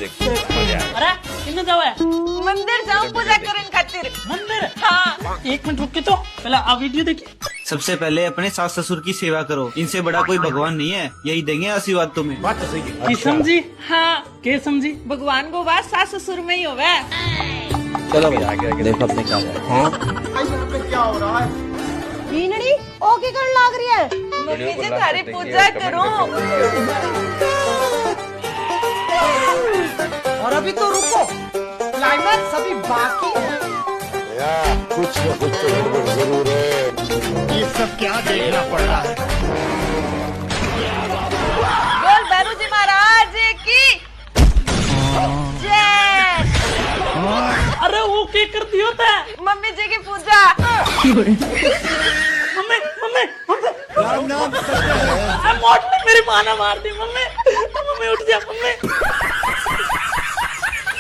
देख मजा आएगा। अरे किन्ने जावे मंदिर जाऊं पूजा करने खातिर। मंदिर। हाँ। एक मिनट रुक के तो पहले आप वीडियो देखिए। सबसे पहले अपने सास ससुर की सेवा करो, इनसे बड़ा कोई भगवान नहीं है, यही देंगे आशीर्वाद तुम्हें। किशम जी हाँ केसम जी भगवान को बात सास ससुर में ही होवे। चलो भाई आगे आगे देखो अपने क्या मीनड़ी ओ की कर लाग रही है। मम्मी जी थारी पूजा करूं। और अभी तो रुको, क्लाइमैक्स अभी बाकी है। कुछ न कुछ तो गड़बड़ जरूर है। ये सब क्या देखना पड़ रहा है। बोल भैरू जी महाराज की जय। अरे वो क्या कर दियो था मम्मी जी की पूजा। मम्मी मम्मी मम्मी मोट ने मेरी माँ ने मार दी। मम्मी मम्मी उठ जा मम्मी।